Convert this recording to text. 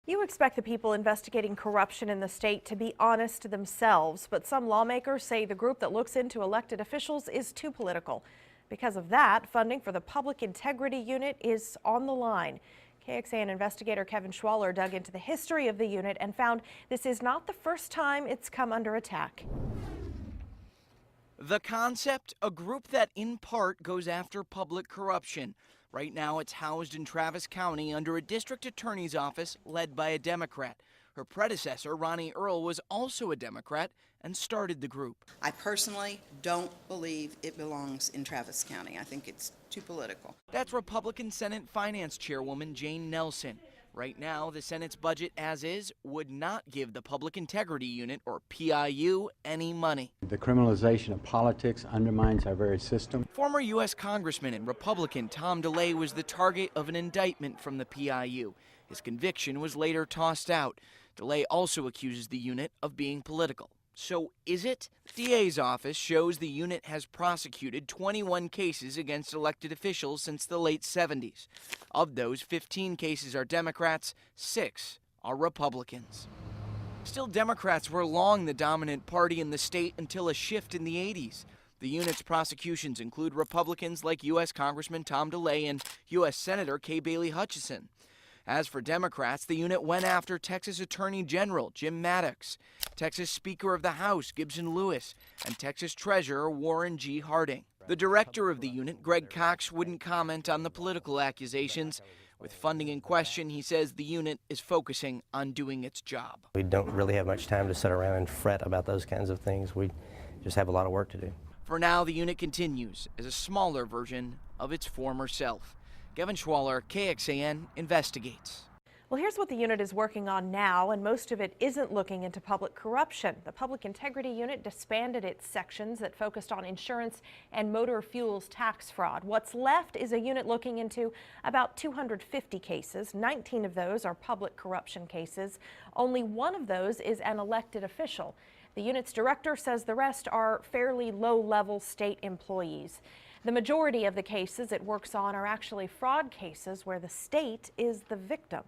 You expect the people investigating corruption in the state to be honest themselves, but some lawmakers say the group that looks into elected officials is too political. Because of that, funding for the Public Integrity Unit is on the line. KXAN investigator Kevin Schwaller dug into the history of the unit and found this is not the first time it's come under attack. The concept, a group that in part goes after public corruption. Right now it's housed in Travis County under a district attorney's office led by a Democrat. Her predecessor, Ronnie Earl, was also a Democrat and started the group. I personally don't believe it belongs in Travis County. I think it's too political. That's Republican Senate Finance Chairwoman Jane Nelson. Right now, the Senate's budget as is would not give the Public Integrity Unit, or PIU, any money. The criminalization of politics undermines our very system. Former U.S. Congressman and Republican Tom DeLay was the target of an indictment from the PIU. His conviction was later tossed out. DeLay also accuses the unit of being political. So is it? The DA's office shows the unit has prosecuted 21 cases against elected officials since the late 70s. Of those, 15 cases are Democrats, 6 are Republicans. Still, Democrats were long the dominant party in the state until a shift in the 80s. The unit's prosecutions include Republicans like U.S. Congressman Tom DeLay and U.S. Senator Kay Bailey Hutchison. As for Democrats, the unit went after Texas Attorney General Jim Maddox, Texas Speaker of the House Gibson Lewis, and Texas Treasurer Warren G. Harding. The director of the unit, Greg Cox, wouldn't comment on the political accusations. With funding in question, he says the unit is focusing on doing its job. We don't really have much time to sit around and fret about those kinds of things. We just have a lot of work to do. For now, the unit continues as a smaller version of its former self. Kevin Schwaller, KXAN, investigates. Well, here's what the unit is working on now, and most of it isn't looking into public corruption. The Public Integrity Unit disbanded its sections that focused on insurance and motor fuels tax fraud. What's left is a unit looking into about 250 cases. 19 of those are public corruption cases. Only one of those is an elected official. The unit's director says the rest are fairly low-level state employees. The majority of the cases it works on are actually fraud cases where the state is the victim.